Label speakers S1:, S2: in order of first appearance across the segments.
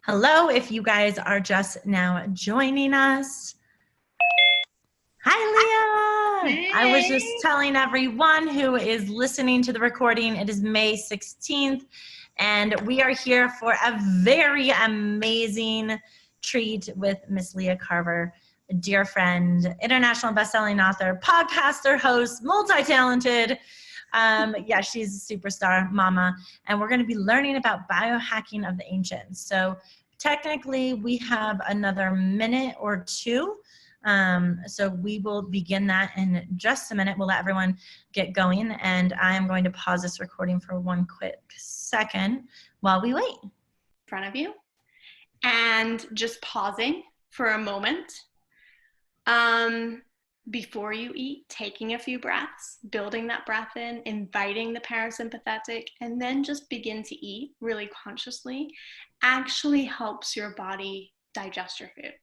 S1: Hello, if you guys are just now joining us. Hi, Leah. I was
S2: Hey.
S1: just telling everyone who is listening to the recording, it is May 16th, and we are here for a very amazing treat with Miss Leah Carver, a dear friend, international best-selling author, podcaster, host, multi-talented. Yeah, she's a superstar mama, and we're going to be learning about biohacking of the ancients. So technically, we have another minute or two. So we will begin that in just a minute. We'll let everyone get going, and I'm going to pause this recording for one quick second while we wait.
S2: In front of you, and just pausing for a moment before you eat, taking a few breaths, building that breath in, inviting the parasympathetic, and then just begin to eat really consciously actually helps your body digest your food.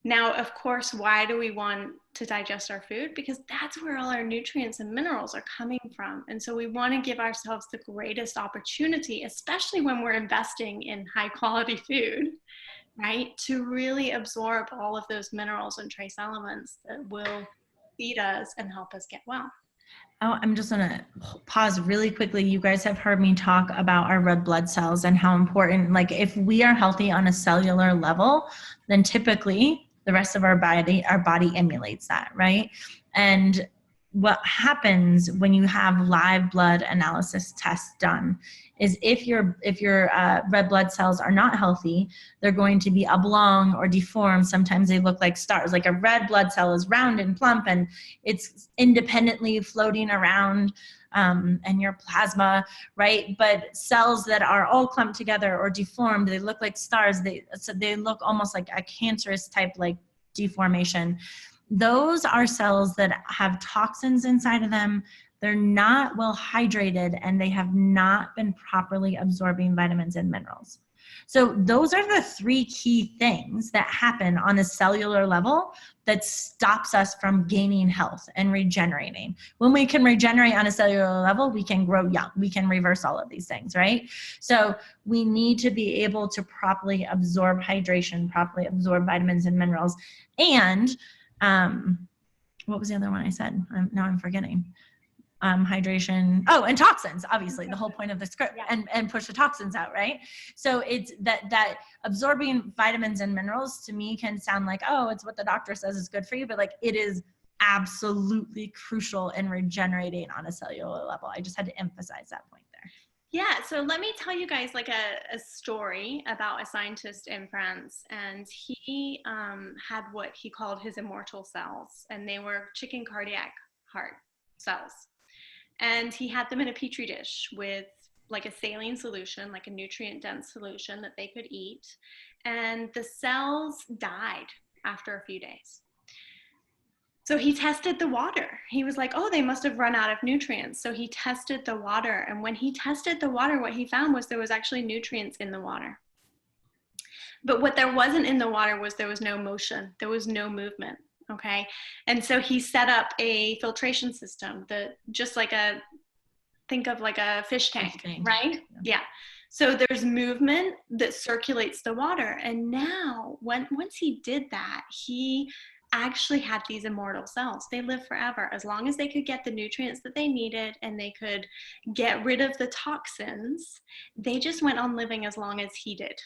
S2: Now, of course, why do we want to digest our food? Because that's where all our nutrients and minerals are coming from. And so we want to give ourselves the greatest opportunity, especially when we're investing in high quality food, right? To really absorb all of those minerals and trace elements that will feed us and help us get well.
S1: Oh, I'm just going to pause really quickly. You guys have heard me talk about our red blood cells and how important, like if we are healthy on a cellular level, then typically the rest of our body emulates that, right? And what happens when you have live blood analysis tests done is if your red blood cells are not healthy, they're going to be oblong or deformed. Sometimes they look like stars. Like a red blood cell is round and plump and it's independently floating around and your plasma, right? But cells that are all clumped together or deformed, they look like stars. They look almost like a cancerous type like deformation. Those are cells that have toxins inside of them. They're not well hydrated and they have not been properly absorbing vitamins and minerals. So those are the three key things that happen on a cellular level that stops us from gaining health and regenerating. When we can regenerate on a cellular level, we can grow young. We can reverse all of these things, right? So we need to be able to properly absorb hydration, properly absorb vitamins and minerals. And what was the other one I said? Now I'm forgetting. Hydration, and toxins, obviously the whole point of the script, and push the toxins out, right? So it's that absorbing vitamins and minerals to me can sound like, oh, it's what the doctor says is good for you, but like it is absolutely crucial in regenerating on a cellular level. I just had to emphasize that point there.
S2: Yeah, so let me tell you guys like a story about a scientist in France, and he had what he called his immortal cells, and they were chicken cardiac heart cells. And he had them in a petri dish with like a saline solution, like a nutrient dense solution that they could eat. And the cells died after a few days. So he tested the water. He was like, oh, they must have run out of nutrients. So he tested the water. And when he tested the water, what he found was there was actually nutrients in the water. But what there wasn't in the water was there was no motion. There was no movement. Okay. And so he set up a filtration system that just like think of like a fish tank, right? Yeah. So there's movement that circulates the water. And now once he did that, he actually had these immortal cells. They live forever as long as they could get the nutrients that they needed and they could get rid of the toxins. They just went on living as long as he did.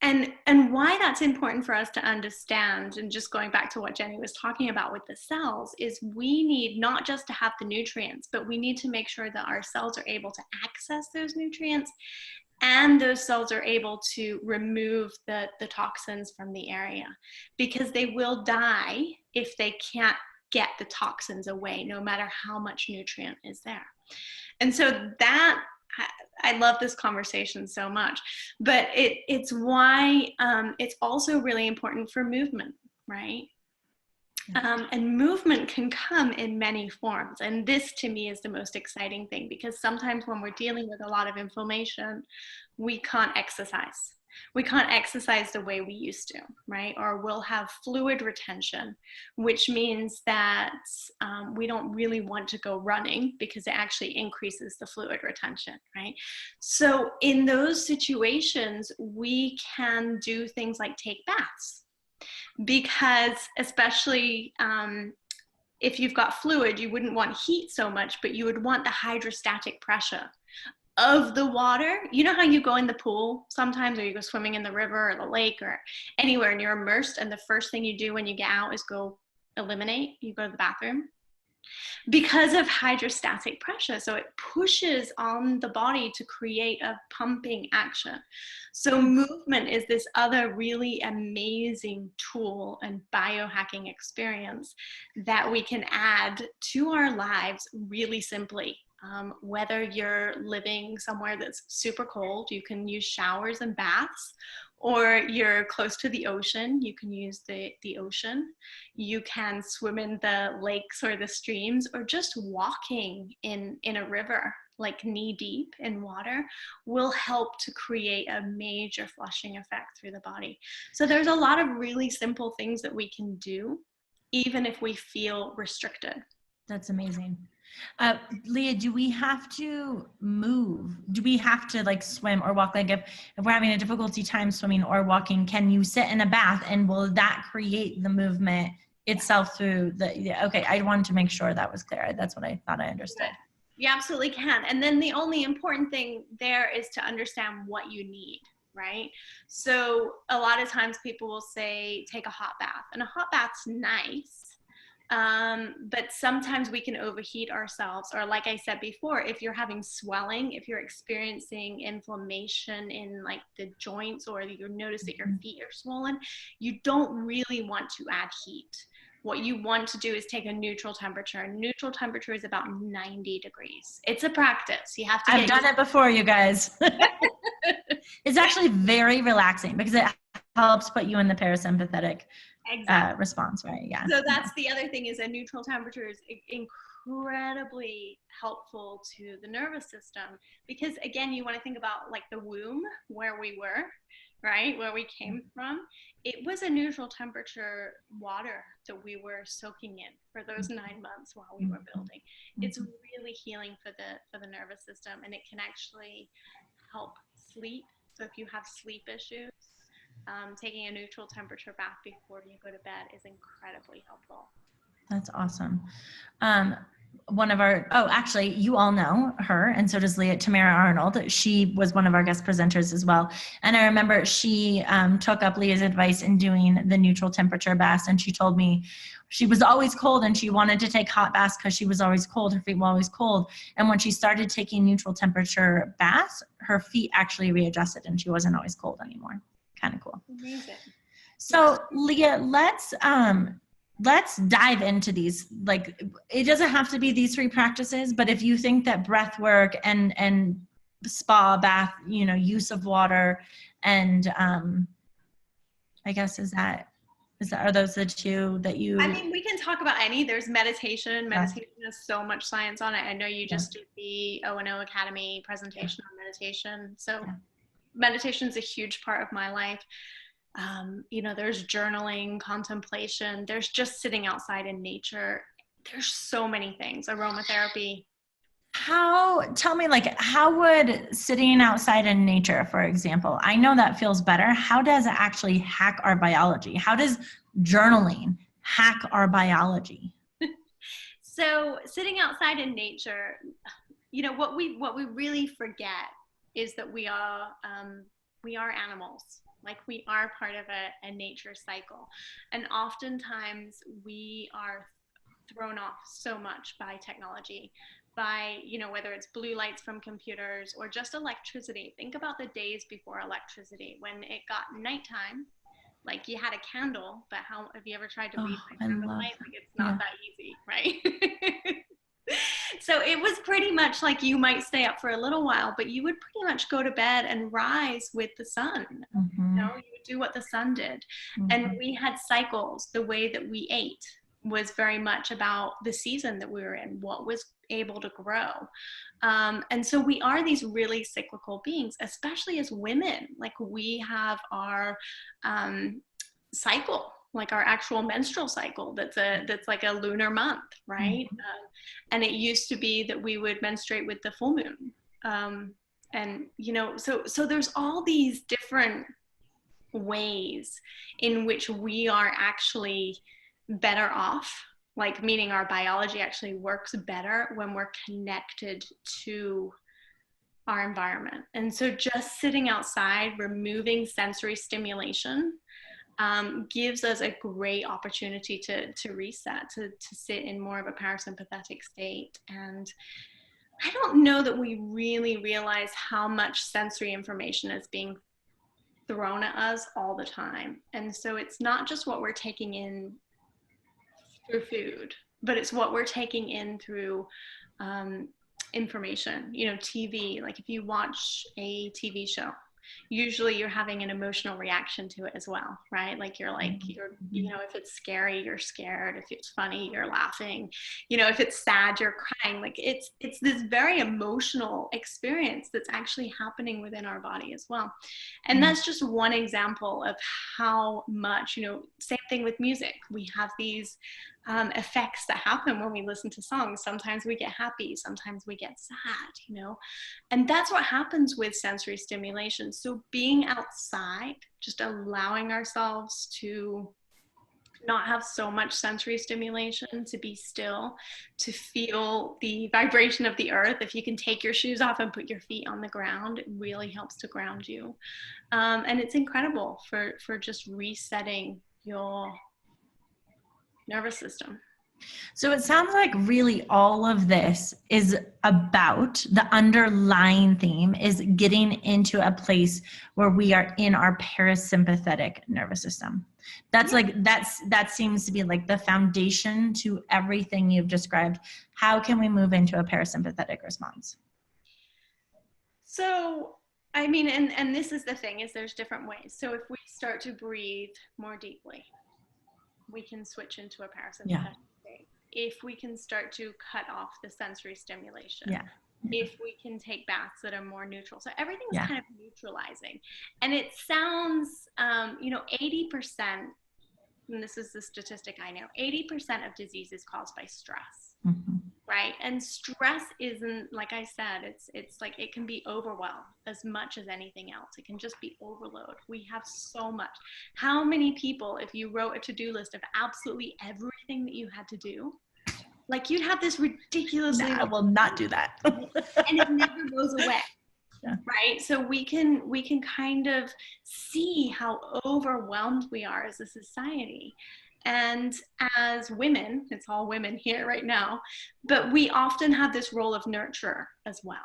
S2: And why that's important for us to understand, and just going back to what Jenny was talking about with the cells, is we need not just to have the nutrients, but we need to make sure that our cells are able to access those nutrients and those cells are able to remove the toxins from the area, because they will die if they can't get the toxins away, no matter how much nutrient is there. And so that, I love this conversation so much, but it's why it's also really important for movement, right? And movement can come in many forms. And this to me is the most exciting thing, because sometimes when we're dealing with a lot of inflammation, we can't exercise. We can't exercise the way we used to, right? Or we'll have fluid retention, which means that we don't really want to go running because it actually increases the fluid retention, right? So in those situations, we can do things like take baths, because especially if you've got fluid, you wouldn't want heat so much, but you would want the hydrostatic pressure of the water. You know how you go in the pool sometimes, or you go swimming in the river or the lake or anywhere, and you're immersed, and the first thing you do when you get out is go eliminate, you go to the bathroom? Because of hydrostatic pressure. So it pushes on the body to create a pumping action. So movement is this other really amazing tool and biohacking experience that we can add to our lives really simply. Whether you're living somewhere that's super cold, you can use showers and baths, or you're close to the ocean, you can use the ocean. You can swim in the lakes or the streams, or just walking in a river, like knee deep in water, will help to create a major flushing effect through the body. So there's a lot of really simple things that we can do, even if we feel restricted.
S1: That's amazing. Leah, do we have to move? Do we have to like swim or walk? Like if we're having a difficulty time swimming or walking, can you sit in a bath and will that create the movement itself through the, okay, I wanted to make sure that was clear. That's what I thought I understood.
S2: You absolutely can. And then the only important thing there is to understand what you need, right? So a lot of times people will say, take a hot bath, and a hot bath's nice. But sometimes we can overheat ourselves, or like I said before, if you're having swelling, if you're experiencing inflammation in like the joints, or you notice that your feet are swollen, you don't really want to add heat. What you want to do is take a neutral temperature. Neutral temperature is about 90 degrees. It's a practice. You have to.
S1: I've done it before, you guys. It's actually very relaxing because it helps put you in the parasympathetic response, right? Yeah.
S2: So that's the other thing, is a neutral temperature is incredibly helpful to the nervous system, because again, you want to think about like the womb, where we were, right? Where we came from. It was a neutral temperature water that we were soaking in for those 9 months while we were building. It's really healing for the nervous system, and it can actually help sleep. So if you have sleep issues, taking a neutral temperature bath before you go to bed is incredibly helpful.
S1: That's awesome. One of our, actually, you all know her, and so does Leah, Tamara Arnold. She was one of our guest presenters as well. And I remember she took up Leah's advice in doing the neutral temperature baths, and she told me she was always cold and she wanted to take hot baths because she was always cold. Her feet were always cold. And when she started taking neutral temperature baths, her feet actually readjusted and she wasn't always cold anymore. Kind of cool.
S2: Amazing.
S1: So Leah, let's dive into these. Like, it doesn't have to be these 3 practices, but if you think that breath work and spa bath, use of water, and I guess are those the 2 that you?
S2: I mean, we can talk about any. There's meditation. Meditation has so much science on it. I know you just did the O&O Academy presentation on meditation. So meditation is a huge part of my life. There's journaling, contemplation, there's just sitting outside in nature. There's so many things. Aromatherapy.
S1: Tell me, how would sitting outside in nature, for example, I know that feels better. How does it actually hack our biology? How does journaling hack our biology?
S2: So sitting outside in nature, what we really forget is that we are animals. Like, we are part of a nature cycle. And oftentimes we are thrown off so much by technology, by, whether it's blue lights from computers or just electricity. Think about the days before electricity, when it got nighttime, like you had a candle, but how have you ever tried to read by candlelight? Like, it's not that easy, right? So it was pretty much like you might stay up for a little while, but you would pretty much go to bed and rise with the sun. You would do what the sun did. And we had cycles, the way that we ate. was very much about the season that we were in, what was able to grow. And so we are these really cyclical beings, especially as women. Like we have our cycle, like our actual menstrual cycle that's like a lunar month, right?
S1: Mm-hmm.
S2: And it used to be that we would menstruate with the full moon. And so there's all these different ways in which we are actually better off, like meaning our biology actually works better when we're connected to our environment. And so just sitting outside, removing sensory stimulation, gives us a great opportunity to reset, to sit in more of a parasympathetic state. And I don't know that we really realize how much sensory information is being thrown at us all the time. And so it's not just what we're taking in through food, but it's what we're taking in through information, TV. Like if you watch a TV show, usually you're having an emotional reaction to it as well, right? Like if it's scary, you're scared. If it's funny, you're laughing. If it's sad, you're crying. Like it's this very emotional experience that's actually happening within our body as well. And that's just one example of how much, same thing with music. We have these effects that happen when we listen to songs. Sometimes we get happy, sometimes we get sad, and that's what happens with sensory stimulation. So being outside, just allowing ourselves to not have so much sensory stimulation, to be still, to feel the vibration of the earth. If you can take your shoes off and put your feet on the ground, it really helps to ground you. And it's incredible for just resetting your nervous system.
S1: So it sounds like really all of this is about, the underlying theme is getting into a place where we are in our parasympathetic nervous system. That's that seems to be like the foundation to everything you've described. How can we move into a parasympathetic response?
S2: So, I mean, and this is the thing, is there's different ways. So if we start to breathe more deeply, we can switch into a parasympathetic state. If we can start to cut off the sensory stimulation, if we can take baths that are more neutral. So everything's kind of neutralizing. And it sounds, 80%, and this is the statistic I know, 80% of disease is caused by stress. Mm-hmm. Right? And stress isn't, like I said, it's like it can be overwhelm as much as anything else. It can just be overload. We have so much. How many people, if you wrote a to-do list of absolutely everything that you had to do, like you'd have this ridiculously...
S1: I will not do that.
S2: And it never goes away. Yeah. Right? So we can kind of see how overwhelmed we are as a society. And as women, it's all women here right now, but we often have this role of nurturer as well.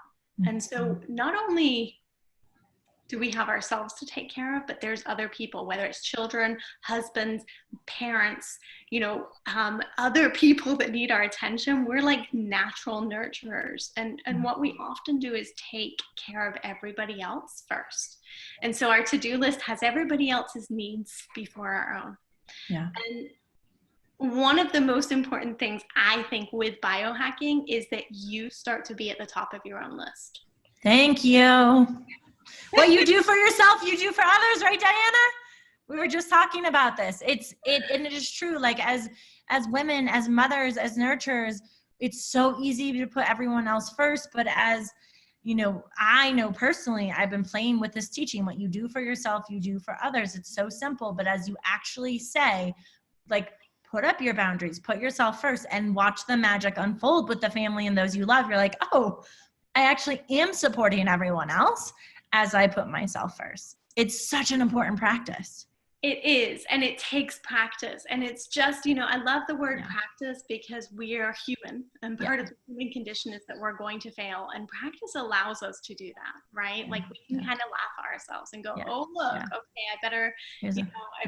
S2: And so not only do we have ourselves to take care of, but there's other people, whether it's children, husbands, parents, other people that need our attention. We're like natural nurturers. And what we often do is take care of everybody else first. And so our to-do list has everybody else's needs before our own. Yeah. And one of the most important things I think with biohacking is that you start to be at the top of your own list.
S1: Thank you. What you do for yourself, you do for others, right, Diana? We were just talking about this. And it is true. Like as women, as mothers, as nurturers, it's so easy to put everyone else first. But as I know personally, I've been playing with this teaching, what you do for yourself, you do for others. It's so simple. But as you actually say, like, put up your boundaries, put yourself first, and watch the magic unfold with the family and those you love. You're like, oh, I actually am supporting everyone else as I put myself first. It's such an important practice.
S2: It is, and it takes practice. And it's just, I love the word practice because we are human, and part of the human condition is that we're going to fail, and practice allows us to do that, right? Like we can kind of laugh at ourselves and go, oh, look, okay, I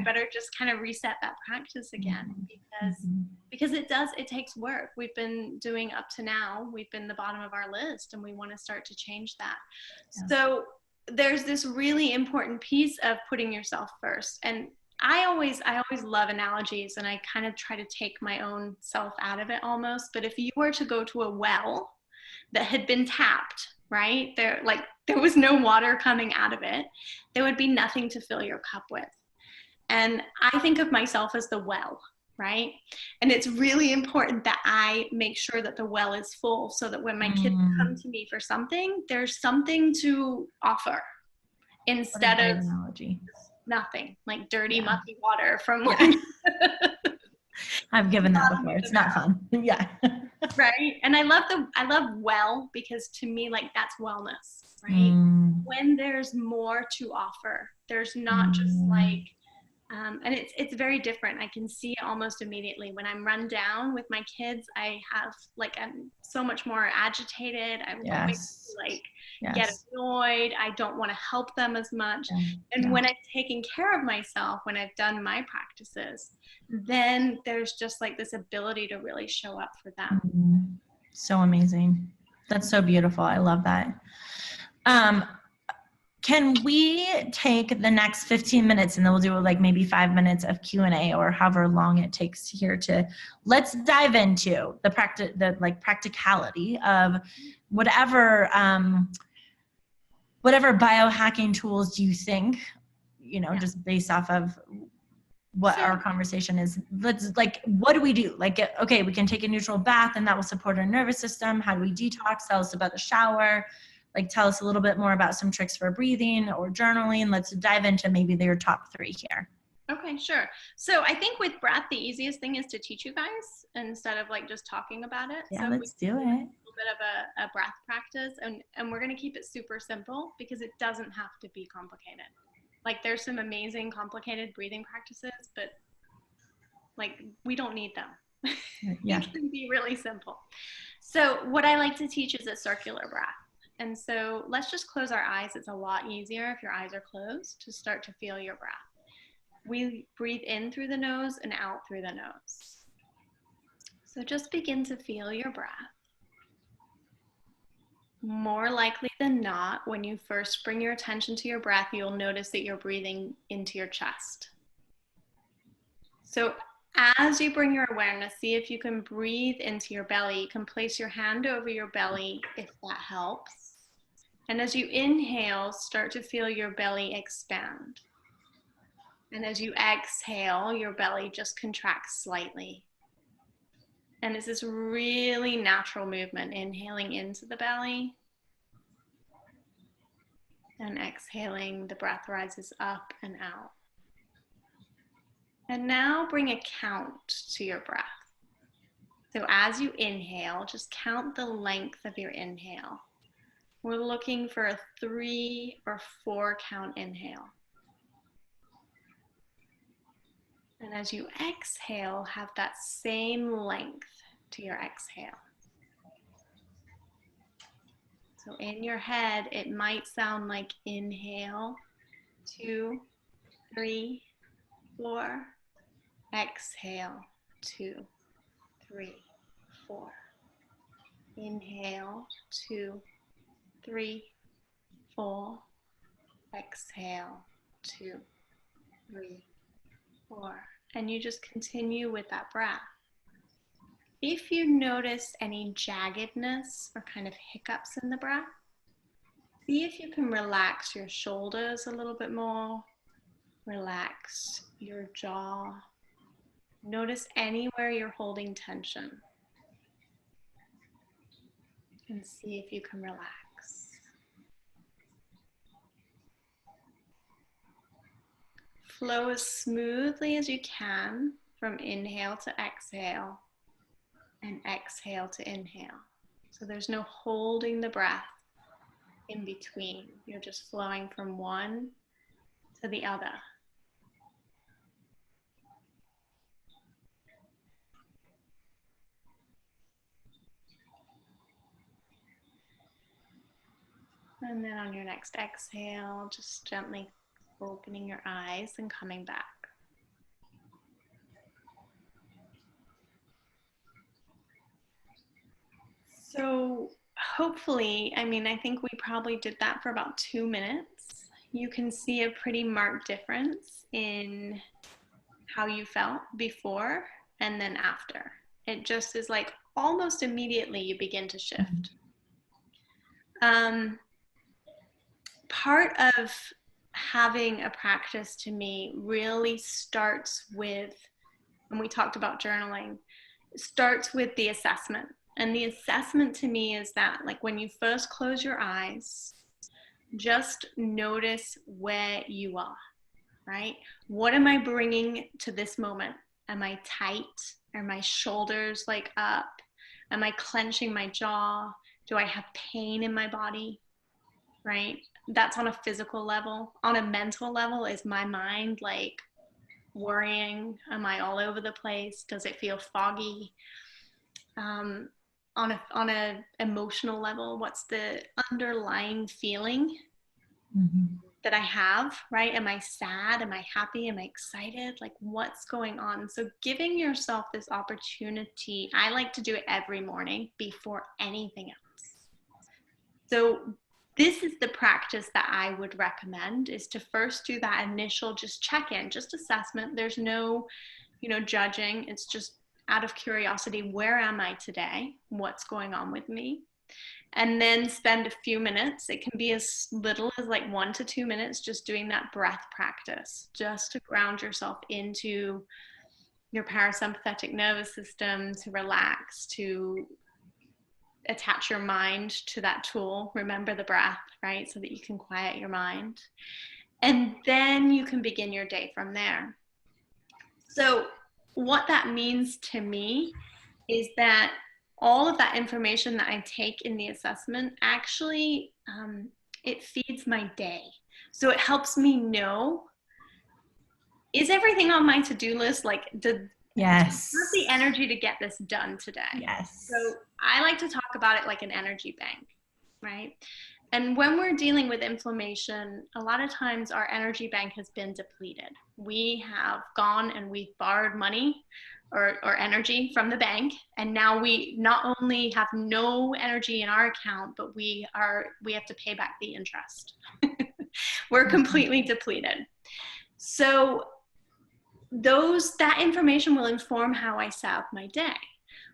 S2: better just kind of reset that practice again, because it takes work. We've been doing up to now, we've been the bottom of our list, and we want to start to change that. So there's this really important piece of putting yourself first. And I always love analogies, and I kind of try to take my own self out of it almost. But if you were to go to a well that had been tapped, right? There was no water coming out of it. There would be nothing to fill your cup with. And I think of myself as the well, right? And it's really important that I make sure that the well is full so that when my kids come to me for something, there's something to offer instead of
S1: analogy.
S2: Nothing, like dirty, mucky water from
S1: I've given that before. It's not fun. Yeah.
S2: Right. And I love well, because to me, like, that's wellness, right? When there's more to offer, there's not just like, and it's very different. I can see it almost immediately when I'm run down with my kids. I'm so much more agitated. I'm quick to get annoyed. I don't want to help them as much. And when I've taken care of myself, when I've done my practices, then there's just like this ability to really show up for them.
S1: So amazing. That's so beautiful. I love that. Can we take the next 15 minutes and then we'll do like maybe 5 minutes of Q&A or however long it takes here let's dive into the practicality of whatever biohacking tools you think, just based off of what our conversation is. What do we do? Okay, we can take a neutral bath and that will support our nervous system. How do we detox? Tell us about the shower. Tell us a little bit more about some tricks for breathing or journaling. Let's dive into maybe their top 3 here.
S2: Okay, sure. So I think with breath, the easiest thing is to teach you guys instead of just talking about it.
S1: Yeah,
S2: so
S1: let's do it. A
S2: little bit of a breath practice, and we're going to keep it super simple because it doesn't have to be complicated. There's some amazing complicated breathing practices, but we don't need them.
S1: Yeah.
S2: It can be really simple. So what I like to teach is a circular breath. And so let's just close our eyes. It's a lot easier if your eyes are closed to start to feel your breath. We breathe in through the nose and out through the nose. So just begin to feel your breath. More likely than not, when you first bring your attention to your breath, you'll notice that you're breathing into your chest. So as you bring your awareness, see if you can breathe into your belly. You can place your hand over your belly if that helps. And as you inhale, start to feel your belly expand. And as you exhale, your belly just contracts slightly. And it's this really natural movement, inhaling into the belly. And exhaling, the breath rises up and out. And now bring a count to your breath. So as you inhale, just count the length of your inhale. We're looking for a 3 or 4 count inhale. And as you exhale, have that same length to your exhale. So in your head, it might sound like inhale, 2, 3, 4. Exhale, 2, 3, 4. Inhale, 2, 3, 4. Exhale, 2, 3, 4. And you just continue with that breath. If you notice any jaggedness or kind of hiccups in the breath, see if you can relax your shoulders a little bit more. Relax your jaw. Notice anywhere you're holding tension. And see if you can relax. Flow as smoothly as you can from inhale to exhale and exhale to inhale. So there's no holding the breath in between. You're just flowing from one to the other. And then on your next exhale, just gently opening your eyes and coming back. So hopefully, I think we probably did that for about 2 minutes. You can see a pretty marked difference in how you felt before and then after. It just is like almost immediately you begin to shift. Part of having a practice to me really starts with, and we talked about journaling, starts with the assessment. And the assessment to me is that, like, when you first close your eyes, just notice where you are, right? What am I bringing to this moment? Am I tight? Are my shoulders like up? Am I clenching my jaw? Do I have pain in my body? Right? That's on a physical level. On a mental level, is my mind like worrying? Am I all over the place? Does it feel foggy? On a emotional level, what's the underlying feeling that I have, right? Am I sad? Am I happy? Am I excited? Like, what's going on? So giving yourself this opportunity, I like to do it every morning before anything else. So this is the practice that I would recommend, is to first do that initial just check-in, just assessment. There's no, judging. It's just out of curiosity, where am I today? What's going on with me? And then spend a few minutes. It can be as little as like 1 to 2 minutes just doing that breath practice, just to ground yourself into your parasympathetic nervous system, to relax, to attach your mind to that tool. Remember the breath, right? So that you can quiet your mind. And then you can begin your day from there. So what that means to me is that all of that information that I take in the assessment, actually, it feeds my day. So it helps me know, is everything on my to-do list? Like,
S1: Yes.
S2: do I have the energy to get this done today?
S1: Yes.
S2: So I like to talk about it like an energy bank, right? And when we're dealing with inflammation, a lot of times our energy bank has been depleted. We have gone and we've borrowed money or energy from the bank, and now we not only have no energy in our account, but we have to pay back the interest. We're completely depleted. So that information will inform how I set up my day.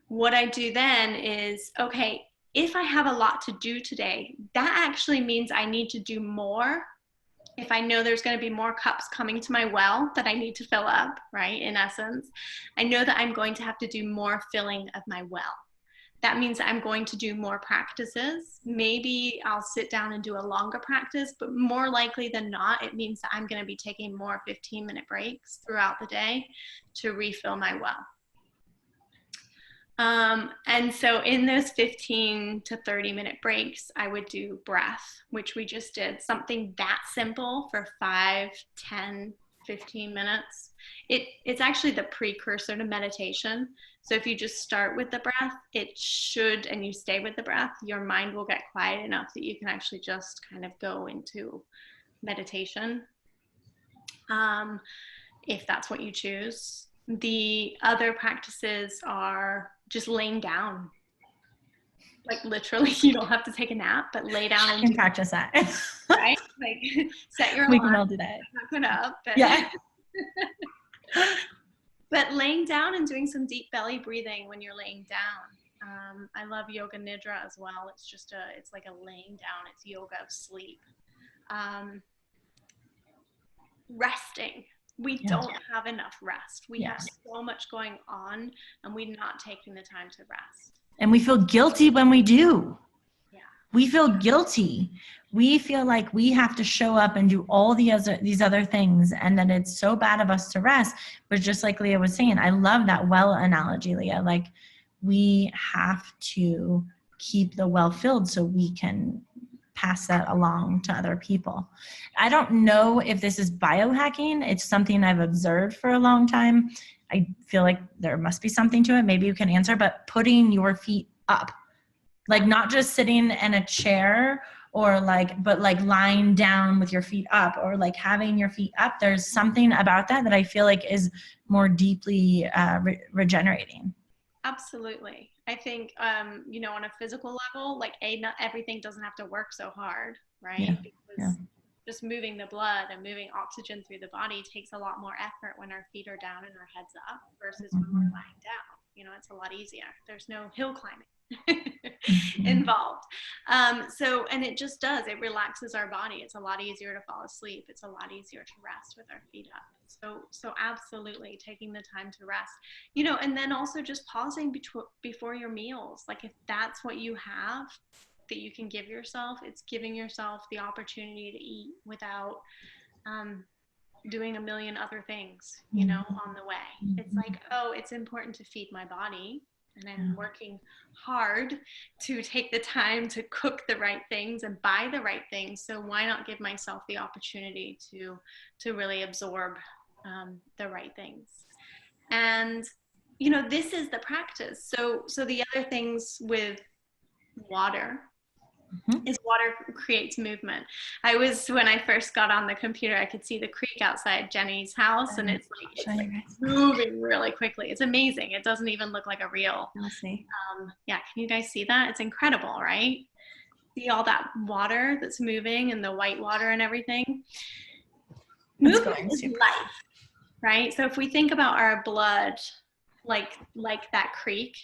S2: What I do then is, okay, if I have a lot to do today, that actually means I need to do more. If I know there's going to be more cups coming to my well that I need to fill up, right? In essence, I know that I'm going to have to do more filling of my well. That means I'm going to do more practices. Maybe I'll sit down and do a longer practice, but more likely than not, it means that I'm going to be taking more 15-minute breaks throughout the day to refill my well. And so in those 15 to 30-minute breaks, I would do breath, which we just did, something that simple for 5, 10, 15 minutes. It's actually the precursor to meditation. So if you just start with the breath, and you stay with the breath, your mind will get quiet enough that you can actually just kind of go into meditation, if that's what you choose. The other practices are just laying down. Like, literally, you don't have to take a nap, but lay down and
S1: can practice that.
S2: Right? Like, set your alarm.
S1: We can all do that.
S2: Knock it up. But,
S1: yeah.
S2: But laying down and doing some deep belly breathing when you're laying down. I love yoga nidra as well. It's like a laying down. It's yoga of sleep. Resting. We don't have enough rest. We have so much going on, and we're not taking the time to rest.
S1: And we feel guilty when we do.
S2: Yeah.
S1: We feel guilty. We feel like we have to show up and do all these other things, and that it's so bad of us to rest. But just like Leah was saying, I love that well analogy, Leah. Like, we have to keep the well filled so we can pass that along to other people. I don't know if this is biohacking. It's something I've observed for a long time. I feel like there must be something to it. Maybe you can answer, but putting your feet up, like not just sitting in a chair but lying down with your feet up, or like having your feet up. There's something about that I feel like is more deeply regenerating.
S2: Absolutely. I think, on a physical level, like not everything doesn't have to work so hard, right?
S1: Yeah.
S2: just moving the blood and moving oxygen through the body takes a lot more effort when our feet are down and our heads up versus when we're lying down. You know, it's a lot easier. There's no hill climbing involved. And it just does, it relaxes our body. It's a lot easier to fall asleep. It's a lot easier to rest with our feet up. So absolutely taking the time to rest, you know, and then also just pausing before your meals. Like if that's what you have that you can give yourself, it's giving yourself the opportunity to eat without doing a million other things, you know, on the way. It's like, oh, it's important to feed my body, and I'm working hard to take the time to cook the right things and buy the right things. So why not give myself the opportunity to really absorb the right things? And, you know, this is the practice. So the other things with water is water creates movement. When I first got on the computer, I could see the creek outside Jenny's house, and it's like moving really quickly. It's amazing. It doesn't even look like a reel.
S1: I'll see.
S2: Yeah, can you guys see that? It's incredible, right? See all that water that's moving and the white water and everything. Movement is life, right? So if we think about our blood like that creek,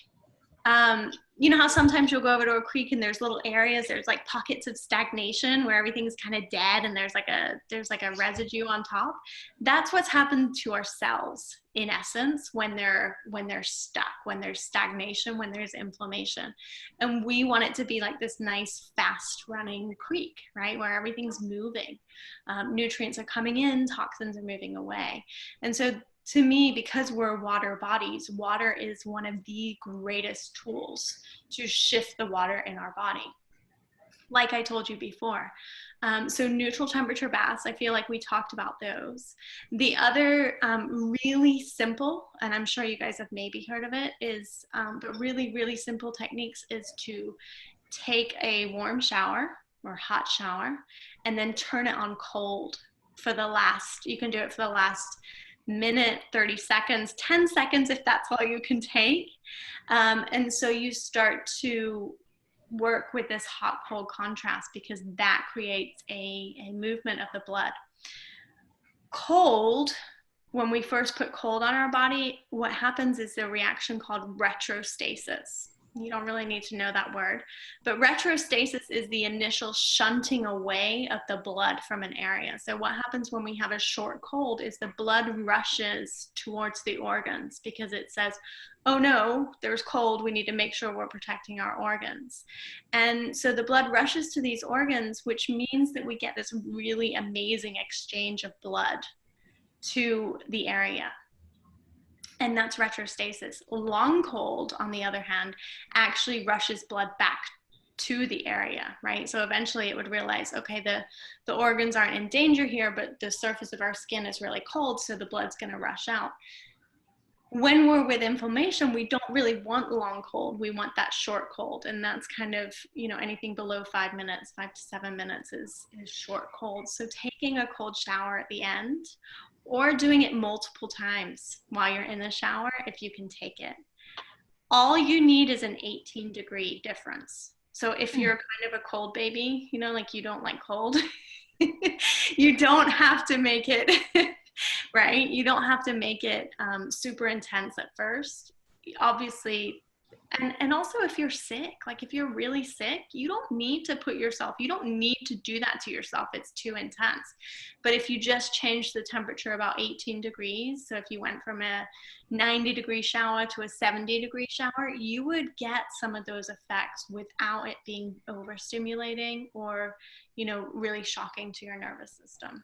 S2: you know how sometimes you'll go over to a creek and there's little areas, there's like pockets of stagnation where everything's kind of dead and there's like a residue on top. That's what's happened to our cells in essence when they're stuck, when there's stagnation, when there's inflammation. And we want it to be like this nice fast running creek, right, where everything's moving. Nutrients are coming in, toxins are moving away. And so to me, because we're water bodies, water is one of the greatest tools to shift the water in our body. Like I told you before. So neutral temperature baths, I feel like we talked about those. The other really simple, and I'm sure you guys have maybe heard of it, is, but really, really simple techniques is to take a warm shower or hot shower and then turn it on cold you can do it for the last minute, 30 seconds, 10 seconds if that's all you can take. And so you start to work with this hot cold contrast because that creates a movement of the blood. Cold, when we first put cold on our body, what happens is a reaction called retrostasis. You don't really need to know that word, but retrostasis is the initial shunting away of the blood from an area. So what happens when we have a short cold is the blood rushes towards the organs because it says, oh no, there's cold, we need to make sure we're protecting our organs. And so the blood rushes to these organs, which means that we get this really amazing exchange of blood to the area. And that's retrostasis. Long cold, on the other hand, actually rushes blood back to the area, right? So eventually it would realize, okay, the organs aren't in danger here, but the surface of our skin is really cold, so the blood's gonna rush out. When we're with inflammation, we don't really want long cold. We want that short cold. And that's kind of, you know, anything below 5 minutes, 5 to 7 minutes is short cold. So taking a cold shower at the end, or doing it multiple times while you're in the shower, if you can take it. All you need is an 18-degree difference. So if you're kind of a cold baby, you know, like you don't like cold, you don't have to make it, right? You don't have to make it super intense at first. Obviously, and also if you're sick, like if you're really sick, you don't need to do that to yourself. It's too intense. But if you just change the temperature about 18 degrees, so if you went from a 90-degree shower to a 70-degree shower, you would get some of those effects without it being overstimulating or, you know, really shocking to your nervous system.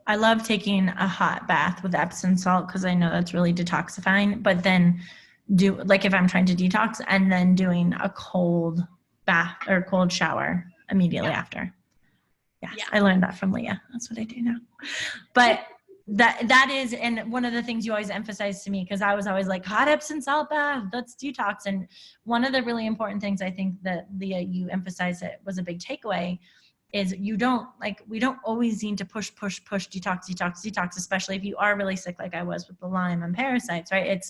S1: I love taking a hot bath with Epsom salt because I know that's really detoxifying, but then if I'm trying to detox and then doing a cold bath or cold shower immediately after. Yes, yeah. I learned that from Leah. That's what I do now. But that is, and one of the things you always emphasize to me, because I was always like, hot Epsom salt bath, let's detox. And one of the really important things I think that Leah, you emphasized it was a big takeaway is we don't always need to push, detox, especially if you are really sick like I was with the Lyme and parasites, right?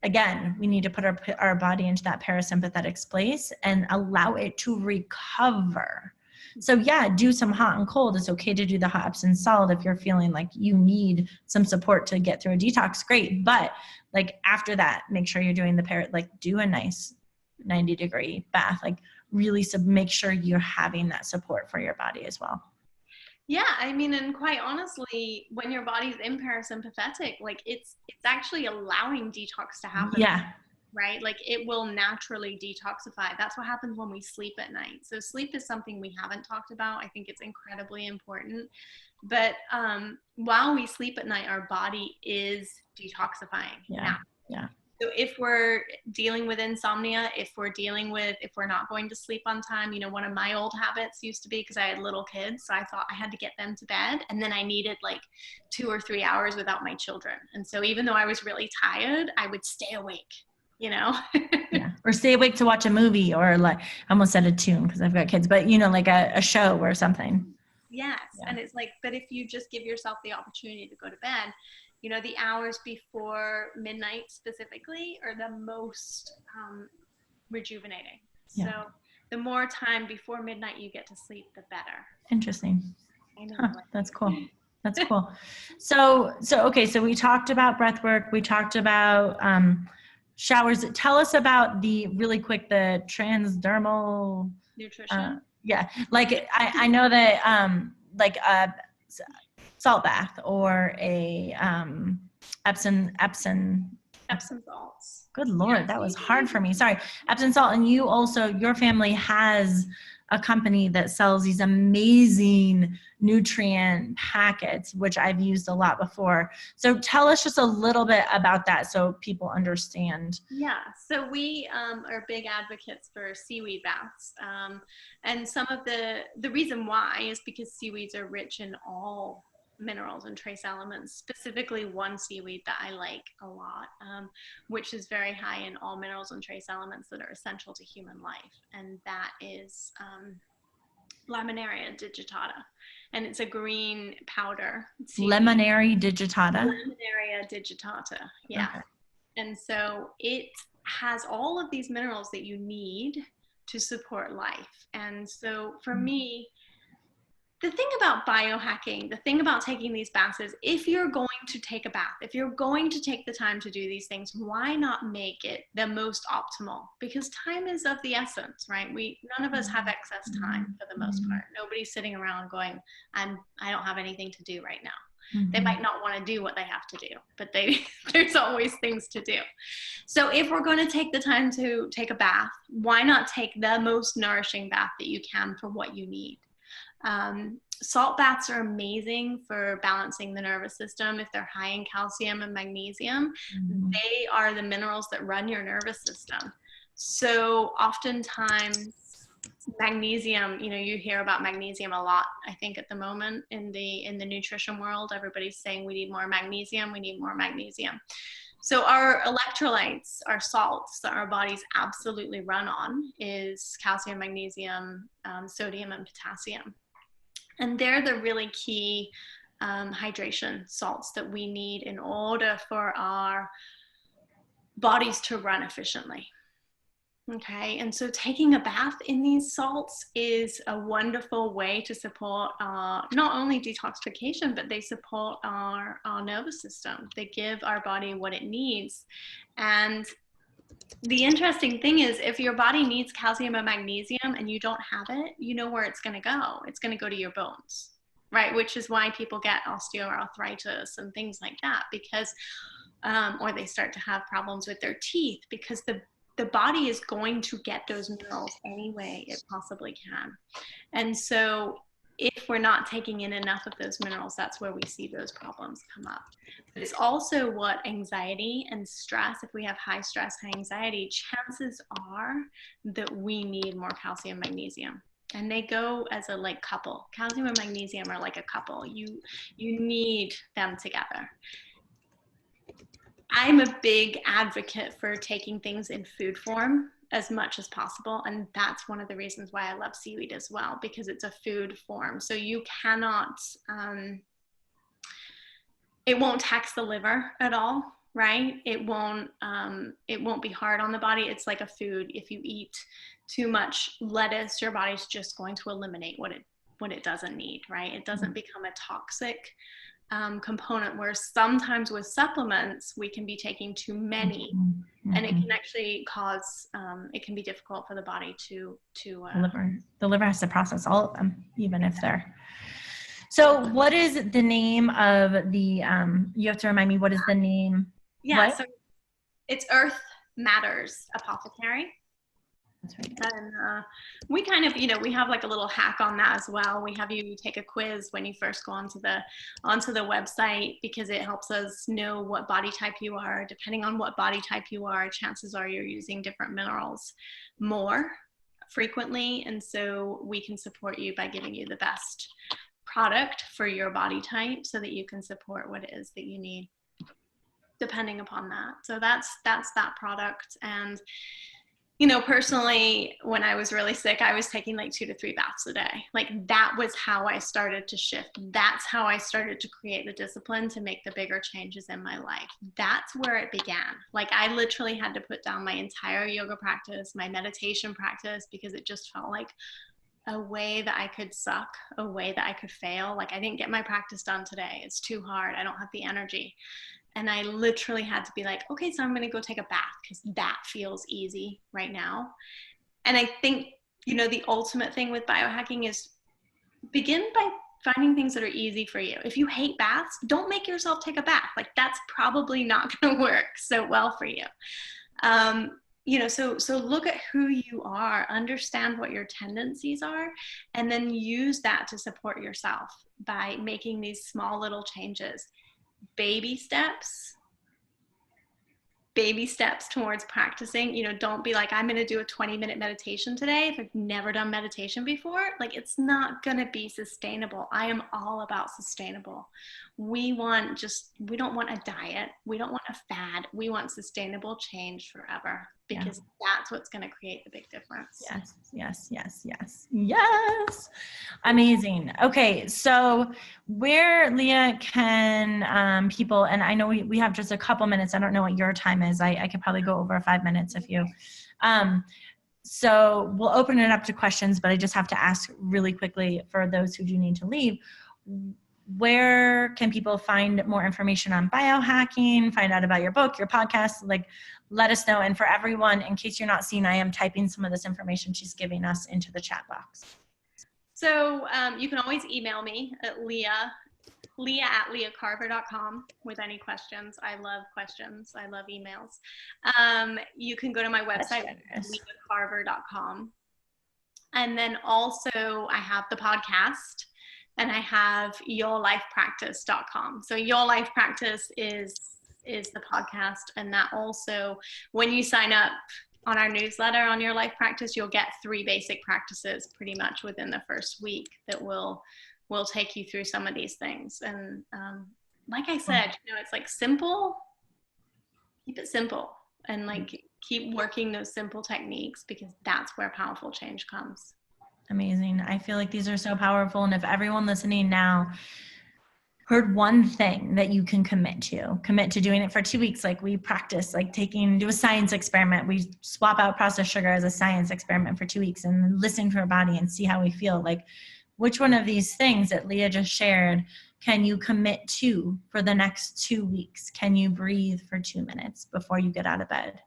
S1: Again, we need to put our body into that parasympathetic place and allow it to recover. So yeah, do some hot and cold. It's okay to do the hot Epsom salt if you're feeling like you need some support to get through a detox, great. But like after that, make sure you're doing like do a nice 90-degree bath, like really make sure you're having that support for your body as well.
S2: Yeah, I mean, and quite honestly, when your body's in parasympathetic, like it's actually allowing detox to happen.
S1: Yeah.
S2: Right? Like it will naturally detoxify. That's what happens when we sleep at night. So sleep is something we haven't talked about. I think it's incredibly important. But while we sleep at night, our body is detoxifying.
S1: Yeah. Yeah.
S2: So if we're dealing with insomnia, if we're not going to sleep on time, one of my old habits used to be, because I had little kids, so I thought I had to get them to bed, and then I needed like 2 or 3 hours without my children. And so even though I was really tired, I would stay awake. Yeah.
S1: Or stay awake to watch a movie, or like, I almost said a tune because I've got kids, but like a show or something.
S2: Yes. Yeah. And it's like, but if you just give yourself the opportunity to go to bed, the hours before midnight specifically are the most rejuvenating. Yeah. So the more time before midnight you get to sleep, the better.
S1: Interesting. I know. Huh, that's cool. That's cool. So okay. So we talked about breath work. We talked about, showers. Tell us about the transdermal
S2: nutrition.
S1: Yeah. Like I know that, like a salt bath or a, Epsom
S2: salts.
S1: Good Lord. That was hard for me. Sorry. Epsom salt. And your family has a company that sells these amazing nutrient packets, which I've used a lot before. So tell us just a little bit about that so people understand.
S2: Yeah, so we are big advocates for seaweed baths. And some of the reason why is because seaweeds are rich in all minerals and trace elements, specifically one seaweed that I like a lot, which is very high in all minerals and trace elements that are essential to human life. And that is Laminaria digitata. And it's a green powder.
S1: Laminaria digitata?
S2: Laminaria digitata, yeah. Okay. And so it has all of these minerals that you need to support life. And so for me, the thing about biohacking, the thing about taking these baths is, if you're going to take a bath, if you're going to take the time to do these things, why not make it the most optimal? Because time is of the essence, right? None of us have excess time for the most part. Nobody's sitting around going, I don't have anything to do right now. Mm-hmm. They might not want to do what they have to do, but there's always things to do. So if we're going to take the time to take a bath, why not take the most nourishing bath that you can for what you need? Salt baths are amazing for balancing the nervous system. If they're high in calcium and magnesium, mm-hmm. they are the minerals that run your nervous system. So oftentimes magnesium, you hear about magnesium a lot, I think, at the moment in the nutrition world. Everybody's saying we need more magnesium, we need more magnesium. So our electrolytes, our salts that our bodies absolutely run on is calcium, magnesium, sodium, and potassium. And they're the really key hydration salts that we need in order for our bodies to run efficiently. Okay, and so taking a bath in these salts is a wonderful way to support not only detoxification, but they support our nervous system. They give our body what it needs. And the interesting thing is, if your body needs calcium and magnesium and you don't have it, you know where it's going to go. It's going to go to your bones, right? Which is why people get osteoarthritis and things like that, because, or they start to have problems with their teeth, because the body is going to get those minerals any way it possibly can. And so if we're not taking in enough of those minerals, that's where we see those problems come up. But it's also what anxiety and stress, if we have high stress, high anxiety, chances are that we need more calcium, magnesium. And they go as a couple. Calcium and magnesium are like a couple. You need them together. I'm a big advocate for taking things in food form as much as possible. And that's one of the reasons why I love seaweed as well, because it's a food form. So you cannot, it won't tax the liver at all. right? It won't be hard on the body. It's like a food. If you eat too much lettuce, your body's just going to eliminate what it doesn't need, right? It doesn't become a toxic component, where sometimes with supplements we can be taking too many, and it can actually cause it can be difficult for the body to
S1: the liver has to process all of them, even if they're. So what is the name of the you have to remind me, what is the name?
S2: Yeah, so it's Earth Matters Apothecary.
S1: That's right.
S2: And we kind of, we have like a little hack on that as well. We have you take a quiz when you first go onto the website, because it helps us know what body type you are. Depending on what body type you are, chances are you're using different minerals more frequently. And so we can support you by giving you the best product for your body type, so that you can support what it is that you need depending upon that. So that's that product. And personally, when I was really sick, I was taking like 2 to 3 baths a day. Like, that was how I started to shift. That's how I started to create the discipline to make the bigger changes in my life. That's where it began. Like, I literally had to put down my entire yoga practice, my meditation practice, because it just felt like a way that I could suck, a way that I could fail. Like, I didn't get my practice done today. It's too hard. I don't have the energy. And I literally had to be like, okay, so I'm going to go take a bath, because that feels easy right now. And I think, the ultimate thing with biohacking is begin by finding things that are easy for you. If you hate baths, don't make yourself take a bath. Like, that's probably not going to work so well for you. So look at who you are, understand what your tendencies are, and then use that to support yourself by making these small little changes. Baby steps towards practicing. Don't be like, I'm going to do a 20-minute meditation today if I've never done meditation before. Like, it's not going to be sustainable. I am all about sustainable. We don't want a diet. We don't want a fad. We want sustainable change forever, because that's what's going to create the big difference.
S1: Yes. Amazing. Okay. So where, Leah, can people, and I know we have just a couple minutes. I don't know what your time is. I could probably go over 5 minutes if you, so we'll open it up to questions, but I just have to ask really quickly for those who do need to leave. Where can people find more information on biohacking, find out about your book, your podcast? Like, let us know. And for everyone, in case you're not seeing, I am typing some of this information she's giving us into the chat box.
S2: So you can always email me at leah@leahcarver.com with any questions. I love questions. I love emails. You can go to my website, leahcarver.com. And then also I have the podcast, and I have yourlifepractice.com. So Your Life Practice is the podcast. And that also, when you sign up on our newsletter on Your Life Practice, you'll get 3 basic practices pretty much within the first week that will take you through some of these things. And like I said, it's like simple, keep it simple, and like keep working those simple techniques, because that's where powerful change comes.
S1: Amazing. I feel like these are so powerful. And if everyone listening now heard one thing that you can commit to doing it for 2 weeks, like we practice, like do a science experiment. We swap out processed sugar as a science experiment for 2 weeks and listen to our body and see how we feel. Like, which one of these things that Leah just shared can you commit to for the next 2 weeks? Can you breathe for 2 minutes before you get out of bed?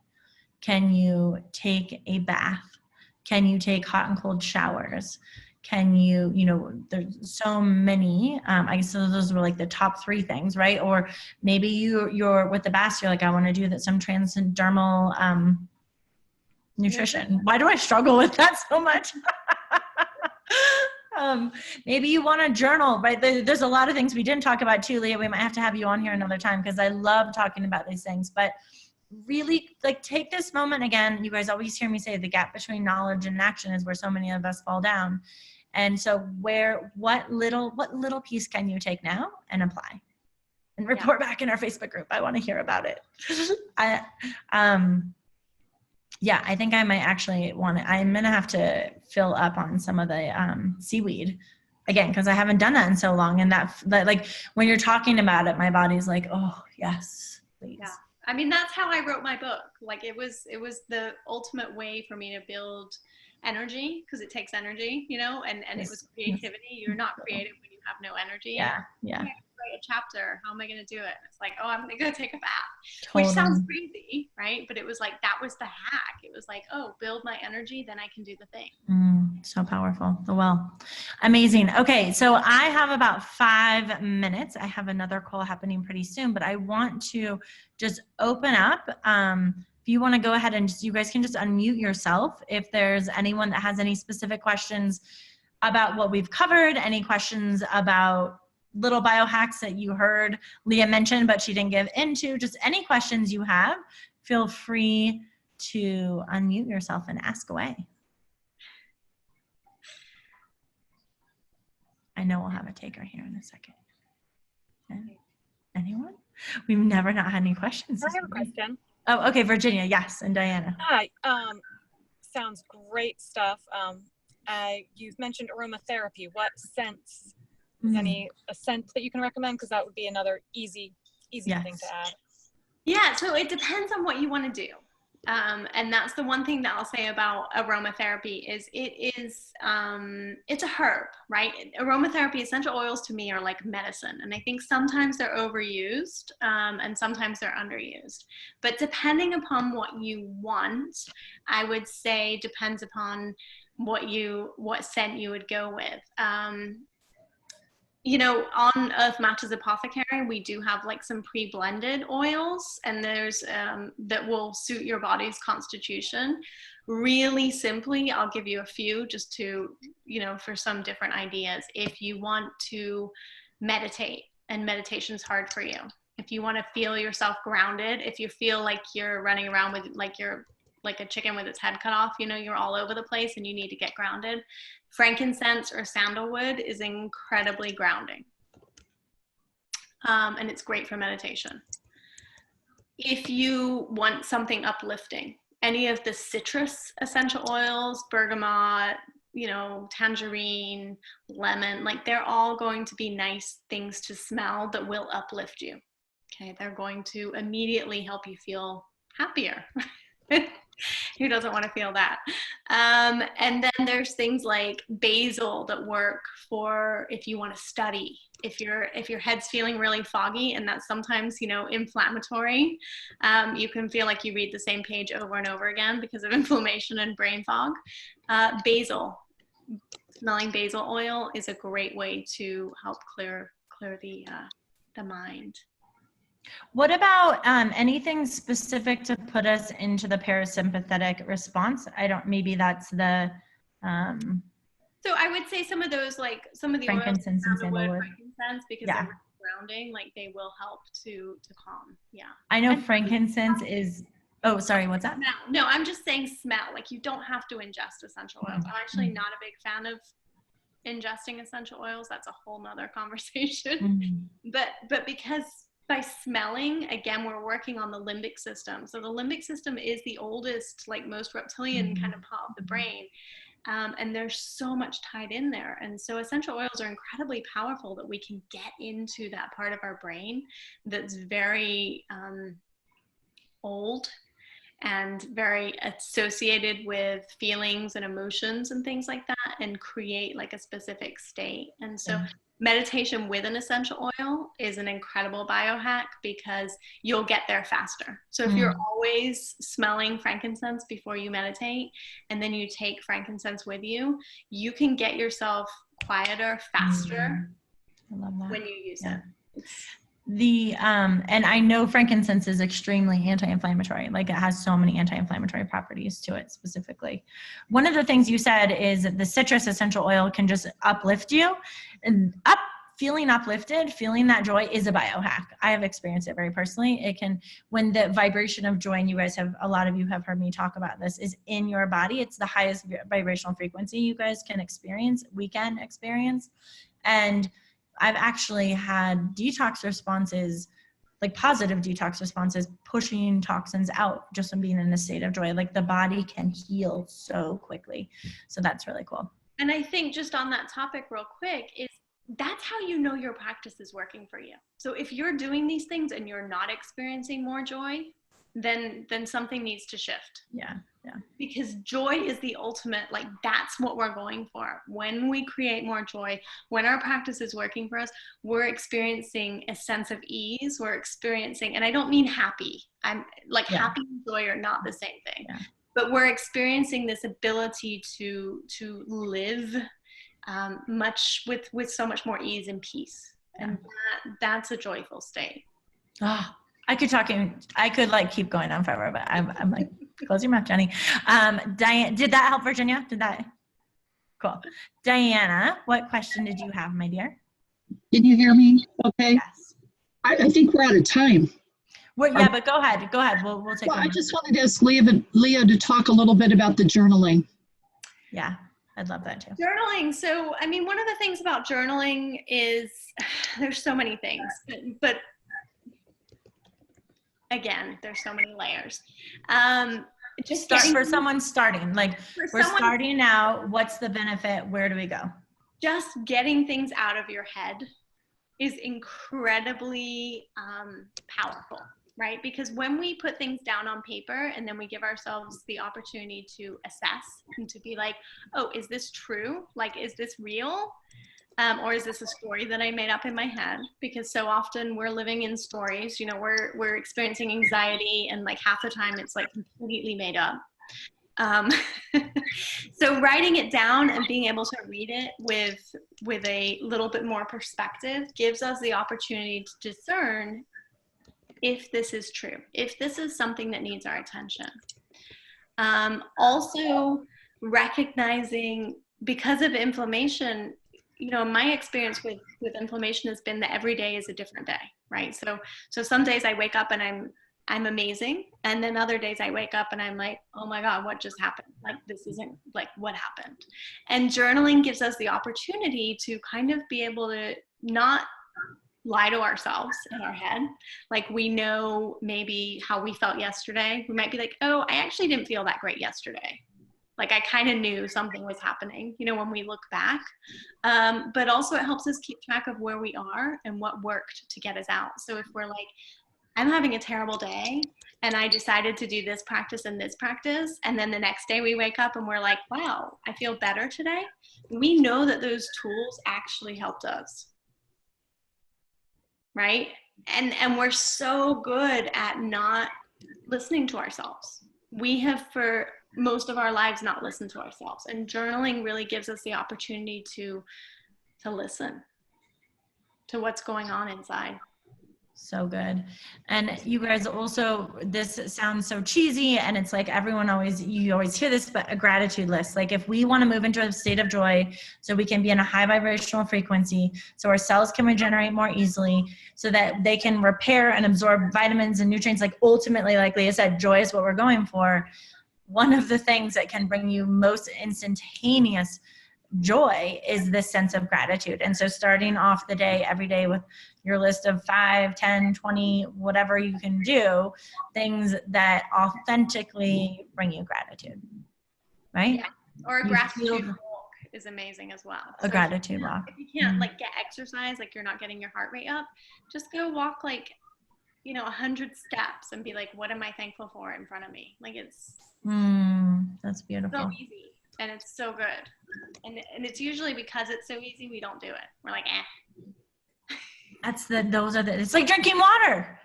S1: Can you take a bath? Can you take hot and cold showers? Can you, there's so many, I guess those were like the top 3 things, right? Or maybe you're with the baths, you're like, I want to do some transdermal nutrition. Why do I struggle with that so much? Maybe you want to journal, right? There's a lot of things we didn't talk about too, Leah. We might have to have you on here another time, because I love talking about these things. But really, like, take this moment again. You guys always hear me say the gap between knowledge and action is where so many of us fall down. And so what little piece can you take now and apply and report back in our Facebook group? I want to hear about it. I think I might actually I'm going to have to fill up on some of the seaweed again, because I haven't done that in so long. And that like when you're talking about it, my body's like, oh yes, please.
S2: I mean, that's how I wrote my book. Like it was the ultimate way for me to build energy, because it takes energy, you know, and it was creativity. You're not creative when you have no energy.
S1: Yeah.
S2: Yeah. Write a chapter. How am I going to do it? It's like, oh, I'm going to go take a bath,
S1: Totally.
S2: which sounds crazy, right? But it was like, that was the hack. It was like, oh, build my energy, then I can do the thing.
S1: So powerful. Well, amazing. Okay. So I have about 5 minutes. I have another call happening pretty soon, but I want to just open up. If you want to go ahead and you guys can just unmute yourself. If there's anyone that has any specific questions about what we've covered, any questions about little biohacks that you heard Leah mention, but she didn't give into, just any questions you have, feel free to unmute yourself and ask away. I know we'll have a taker here in a second. Okay. Anyone? We've never not had any questions.
S3: I have a question.
S1: Oh, okay, Virginia, yes, and Diana.
S3: Hi. Sounds great stuff. You've mentioned aromatherapy. What scents? A scent that you can recommend? Because that would be another easy thing to add. Yeah,
S2: so it depends on what you want to do. And that's the one thing that I'll say about aromatherapy is it's a herb, right? Aromatherapy, essential oils to me are like medicine. And I think sometimes they're overused and sometimes they're underused. But depending upon what you want, I would say depends upon what scent you would go with. You know, on Earth Matters Apothecary, we do have like some pre-blended oils, and there's that will suit your body's constitution. Really simply, I'll give you a few just to, you know, for some different ideas. If you want to meditate, and meditation's hard for you. If you want to feel yourself grounded, if you feel like you're running around with like a chicken with its head cut off, you know, you're all over the place and you need to get grounded, frankincense or sandalwood is incredibly grounding. And it's great for meditation. If you want something uplifting, any of the citrus essential oils, bergamot, you know, tangerine, lemon, like they're all going to be nice things to smell that will uplift you. Okay, they're going to immediately help you feel happier. Who doesn't want to feel that? And then there's things like basil that work for if you want to study, if your head's feeling really foggy, and that's sometimes, you know, inflammatory. You can feel like you read the same page over and over again because of inflammation and brain fog. Basil, smelling basil oil is a great way to help clear the mind.
S1: What about anything specific to put us into the parasympathetic response? Maybe that's the
S2: so I would say some of those, like some of the
S1: frankincense and sandalwood,
S2: frankincense, because they're grounding, like they will help to calm. Yeah,
S1: I know frankincense is. Oh, sorry, what's that?
S2: No, I'm just saying smell. Like you don't have to ingest essential oils. I'm actually not a big fan of ingesting essential oils. That's a whole nother conversation. But because by smelling, again, we're working on the limbic system. So the limbic system is the oldest, like most reptilian kind of part of the brain. And there's so much tied in there. And so essential oils are incredibly powerful that we can get into that part of our brain that's very old and very associated with feelings and emotions and things like that, and create like a specific state. And so meditation with an essential oil is an incredible biohack because you'll get there faster. So if you're always smelling frankincense before you meditate, and then you take frankincense with you, you can get yourself quieter faster
S1: I love that.
S2: when you use it.
S1: And I know frankincense is extremely anti-inflammatory. Like it has so many anti-inflammatory properties to it specifically. One of the things you said is that the citrus essential oil can just uplift you, and feeling uplifted, feeling that joy is a biohack. I have experienced it very personally. It can, when the vibration of joy, and you guys have, a lot of you have heard me talk about this, is in your body. It's the highest vibrational frequency you guys can experience, we can experience. And I've actually had detox responses, like positive detox responses, pushing toxins out just from being in a state of joy. Like the body can heal so quickly. So that's really cool.
S2: And I think just on that topic real quick is that's how you know your practice is working for you. So if you're doing these things and you're not experiencing more joy, then something needs to shift.
S1: Yeah.
S2: Because joy is the ultimate, like that's what we're going for. When we create more joy, when our practice is working for us, we're experiencing a sense of ease. We're experiencing, and I don't mean happy. I'm like happy and joy are not the same thing. Yeah. But we're experiencing this ability to live much with so much more ease and peace. Yeah. And that's a joyful state.
S1: Ah. I could like keep going on forever, but I'm like, close your mouth, Jenny. Diane, did that help, Virginia? Cool. Diana, what question did you have, my dear?
S4: Can you hear me? Okay.
S1: Yes.
S4: I think we're out of time.
S1: But go ahead. We'll take.
S4: Well, I just wanted to ask Leah to talk a little bit about the journaling.
S1: Yeah, I'd love that too.
S2: Journaling. So, I mean, one of the things about journaling is there's so many things, but again, there's so many layers. Just
S1: for someone starting, like we're starting out, what's the benefit? Where do we go?
S2: Just getting things out of your head is incredibly powerful, right? Because when we put things down on paper and then we give ourselves the opportunity to assess and to be like, oh, is this true? Like, is this real? Or is this a story that I made up in my head? Because so often we're living in stories, you know, we're experiencing anxiety and like half the time it's like completely made up. So writing it down and being able to read it with a little bit more perspective gives us the opportunity to discern if this is true, if this is something that needs our attention. Also recognizing, because of inflammation, you know, my experience with inflammation has been that every day is a different day, right? So some days I wake up and I'm amazing. And then other days I wake up and I'm like, oh my God, what just happened? Like, this isn't like what happened. And journaling gives us the opportunity to kind of be able to not lie to ourselves in our head. Like, we know maybe how we felt yesterday. We might be like, oh, I actually didn't feel that great yesterday. Like, I kind of knew something was happening, you know, when we look back. But also it helps us keep track of where we are and what worked to get us out. So if we're like, I'm having a terrible day and I decided to do this practice and this practice, and then the next day we wake up and we're like, wow, I feel better today. We know that those tools actually helped us, right? And we're so good at not listening to ourselves. We have for most of our lives not listened to ourselves, and journaling really gives us the opportunity to listen to what's going on inside.
S1: So good. And you guys also, this sounds so cheesy and it's like you always hear this, but a gratitude list. Like, if we want to move into a state of joy so we can be in a high vibrational frequency, so our cells can regenerate more easily, so that they can repair and absorb vitamins and nutrients, like ultimately, like Leah said, joy is what we're going for. One of the things that can bring you most instantaneous joy is this sense of gratitude. And so starting off the day, every day, with your list of 5, 10, 20, whatever you can do, things that authentically bring you gratitude, right?
S2: Yeah. Or a gratitude walk is amazing as well.
S1: A gratitude walk.
S2: If you can't like get exercise, like you're not getting your heart rate up, just go walk like, 100 steps and be like, what am I thankful for in front of me? Like, it's
S1: that's beautiful.
S2: So easy. And it's so good. And it's usually because it's so easy, we don't do it. We're like,
S1: it's like drinking water.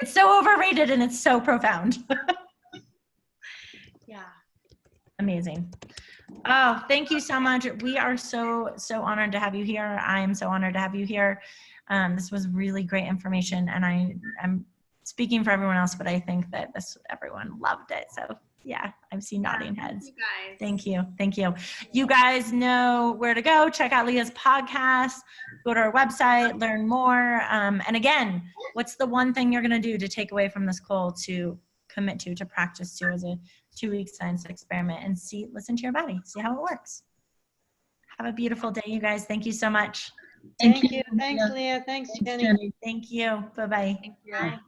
S1: It's so overrated and it's so profound.
S2: Yeah.
S1: Amazing. Oh, thank you so much. We are so honored to have you here. I'm so honored to have you here. This was really great information, and I'm speaking for everyone else, but I think that everyone loved it. So yeah, I've seen nodding heads. Thank you. You guys know where to go. Check out Leah's podcast, go to our website, learn more. And again, what's the one thing you're going to do to take away from this call, to commit to practice to, as a 2-week science experiment, and listen to your body, see how it works. Have a beautiful day, you guys. Thank you so much.
S5: Thank you. Thanks, Leah. Thanks, Jenny.
S1: Thank you. Bye-bye.
S2: Thank you. Bye.